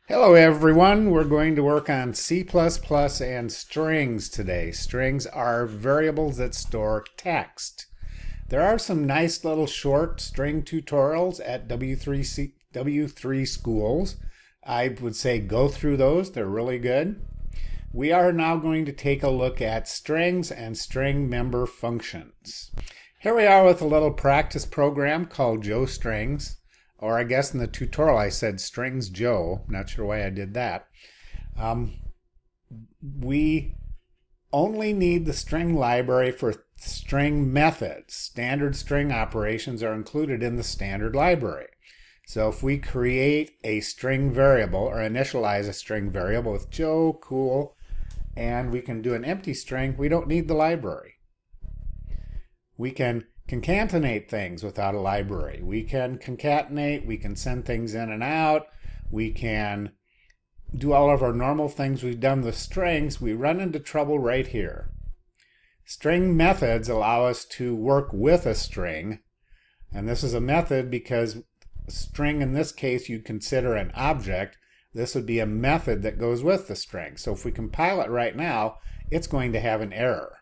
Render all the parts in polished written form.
Hello everyone, we're going to work on C++ and strings today. Strings are variables that store text. There are some nice little short string tutorials at W3 Schools. I would say go through those, they're really good. We are now going to take a look at strings and string member functions. Here we are with a little practice program called JoeStrings. Or I guess in the tutorial I said strings Joe. Not sure why I did that. We only need the string library for string methods. Standard string operations are included in the standard library. So if we create a string variable or initialize a string variable with Joe, cool, and we can do an empty string, we don't need the library. We can concatenate things without a library. We can concatenate, we can send things in and out, we can do all of our normal things we've done with strings. We run into trouble right here. String methods allow us to work with a string, and this is a method because string in this case you'd consider an object. This would be a method that goes with the string. So if we compile it right now, it's going to have an error.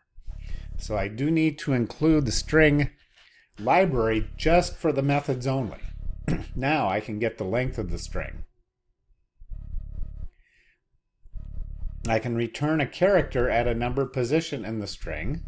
So I do need to include the string library just for the methods only. Now I can get the length of the string. I can return a character at a number position in the string.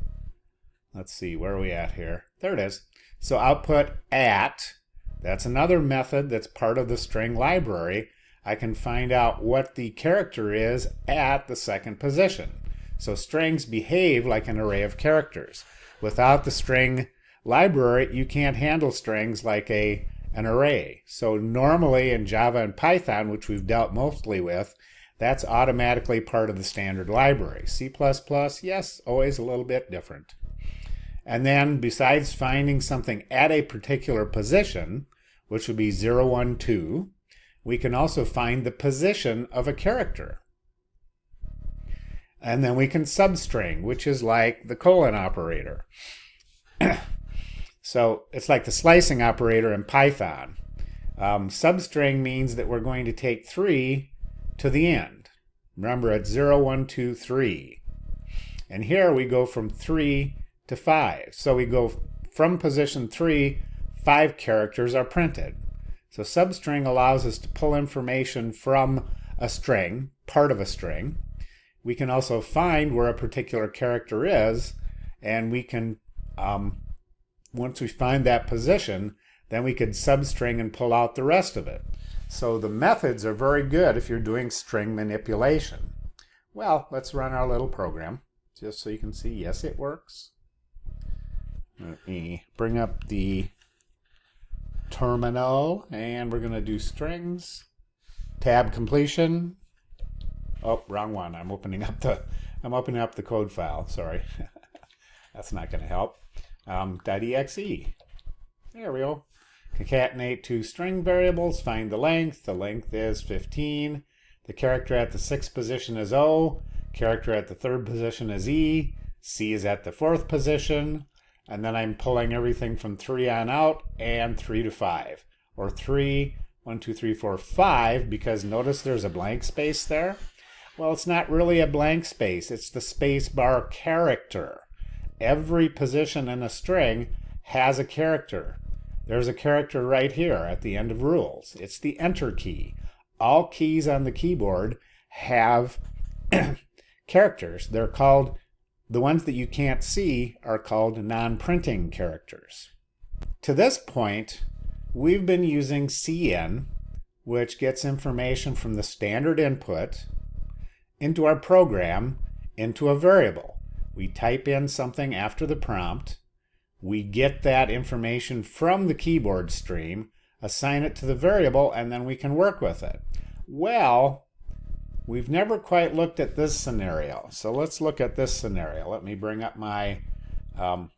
Let's see, where are we at here? There it is. So output at, that's another method that's part of the string library. I can find out what the character is at the second position. So strings behave like an array of characters. Without the string library, you can't handle strings like an array. So normally in Java and Python, which we've dealt mostly with, that's automatically part of the standard library. C++, yes, always a little bit different. And then besides finding something at a particular position, which would be 0, 1, 2, we can also find the position of a character. And then we can substring, which is like the colon operator. So it's like the slicing operator in Python. Substring means that we're going to take 3 to the end. Remember, it's 0, 1, 2, 3. And here we go from 3 to 5. So we go from position 3, 5 characters are printed. So substring allows us to pull information from a string, part of a string. We can also find where a particular character is, and we can, once we find that position, then we could substring and pull out the rest of it. So the methods are very good if you're doing string manipulation. Well, let's run our little program, just so you can see, yes, it works. Let me bring up the terminal, and we're going to do strings, tab completion. Oh, wrong one. I'm opening up the code file. Sorry. That's not going to help. .exe. There we go. Concatenate two string variables. Find the length. The length is 15. The character at the 6th position is O. Character at the 3rd position is E. C is at the 4th position. And then I'm pulling everything from 3 on out and 3 to 5. Or 3, 1, 2, 3, 4, 5, because notice there's a blank space there. Well, it's not really a blank space. It's the space bar character. Every position in a string has a character. There's a character right here at the end of rules. It's the enter key. All keys on the keyboard have characters. They're called, the ones that you can't see are called non-printing characters. To this point, we've been using cin, which gets information from the standard input into our program, into a variable. We type in something after the prompt. We get that information from the keyboard stream, assign it to the variable, and then we can work with it. Well, we've never quite looked at this scenario. So let's look at this scenario. Let me bring up my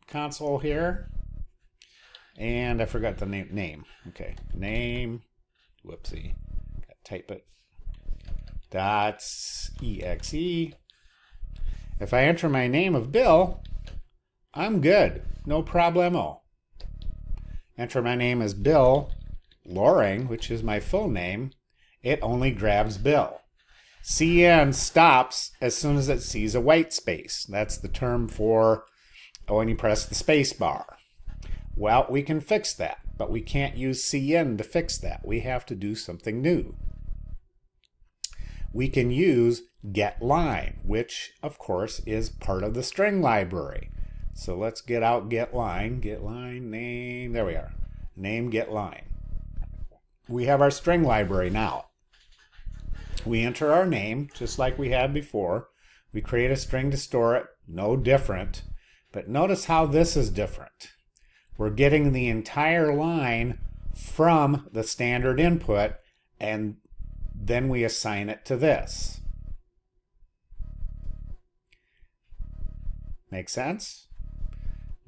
console here. And I forgot the name. Okay, name. Whoopsie. Type it. .exe. If I enter my name of Bill, I'm good. No problemo. Enter my name as Bill Loring, which is my full name. it only grabs Bill. CN stops as soon as it sees a white space. That's the term for when you press the space bar. Well, we can fix that, but we can't use CN to fix that. We have to do something new. We can use getLine, which of course is part of the string library. So let's get out getLine, name, there we are, name getLine. We have our string library now. We enter our name just like we had before. We create a string to store it, no different. But notice how this is different. We're getting the entire line from the standard input, and then we assign it to this. Make sense?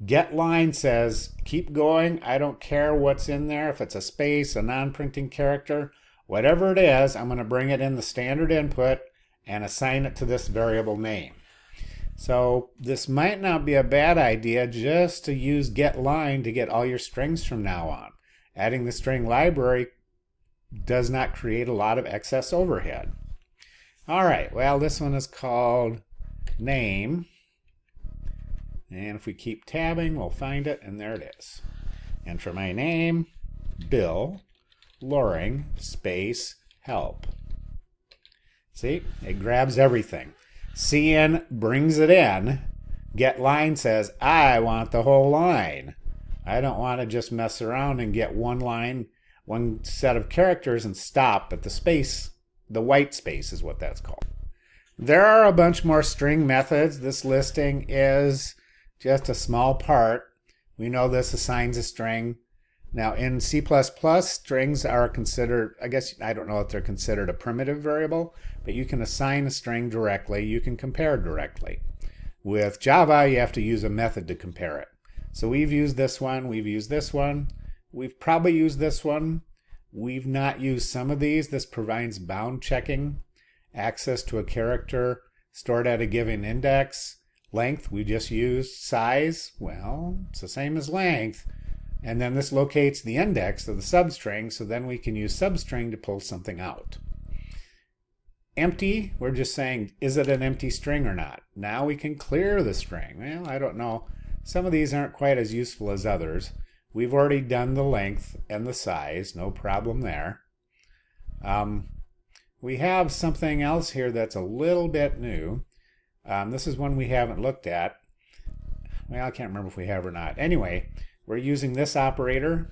getLine says, keep going. I don't care what's in there. If it's a space, a non-printing character, whatever it is, I'm going to bring it in the standard input and assign it to this variable name. So this might not be a bad idea just to use getLine to get all your strings from now on. Adding the string library does not create a lot of excess overhead. All right, well, this one is called name. And if we keep tabbing, we'll find it, and there it is. Enter my name, Bill Loring, space, help. See, it grabs everything. CN brings it in. getLine says, I want the whole line. I don't want to just mess around and get one line, one set of characters and stop at the space. The white space is what that's called. There are a bunch more string methods. This listing is just a small part. We know this assigns a string. Now in C++, strings are considered, I don't know if they're considered a primitive variable, but you can assign a string directly. You can compare directly. With Java, you have to use a method to compare it. So we've used this one, we've used this one, we've probably used this one. We've not used some of these. This provides bound checking, access to a character stored at a given index. Length, we just used. Size, well, it's the same as length. And then this locates the index of the substring, so then we can use substring to pull something out. Empty, we're just saying, is it an empty string or not? Now we can clear the string. Well, I don't know. Some of these aren't quite as useful as others. We've already done the length and the size, no problem there. We have something else here that's a little bit new. This is one we haven't looked at. Well, I can't remember if we have or not. Anyway, we're using this operator,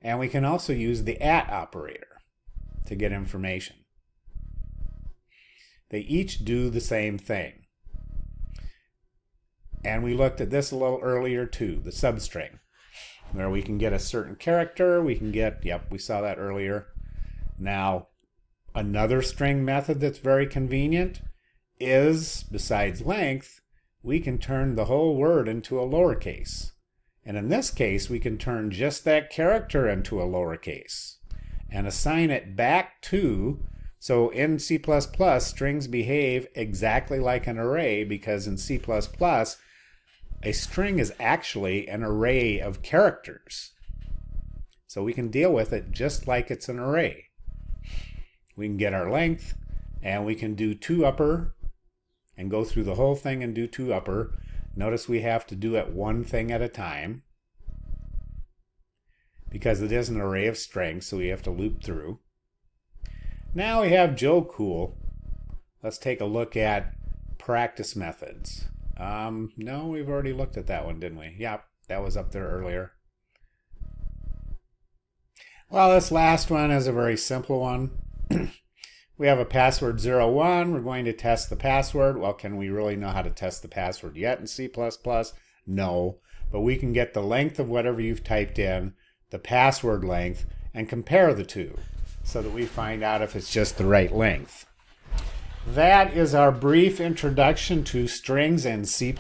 and we can also use the @ operator to get information. They each do the same thing. And we looked at this a little earlier too, the substring, where we can get a certain character, we can get, yep, we saw that earlier. Now, another string method that's very convenient is, besides length, we can turn the whole word into a lowercase. And in this case, we can turn just that character into a lowercase and assign it back to, so in C++, strings behave exactly like an array, because in C++, a string is actually an array of characters. So we can deal with it just like it's an array. We can get our length, and we can do 2-upper and go through the whole thing and do 2-upper. Notice we have to do it one thing at a time because it is an array of strings, so we have to loop through. Now we have Joe Cool. Let's take a look at practice methods. No, we've already looked at that one, didn't we? Yep, that was up there earlier. Well, this last one is a very simple one. We have a password 01. We're going to test the password. Well, can we really know how to test the password yet in C++? No, but we can get the length of whatever you've typed in, the password length, and compare the two so that we find out if it's just the right length. That is our brief introduction to strings in C++.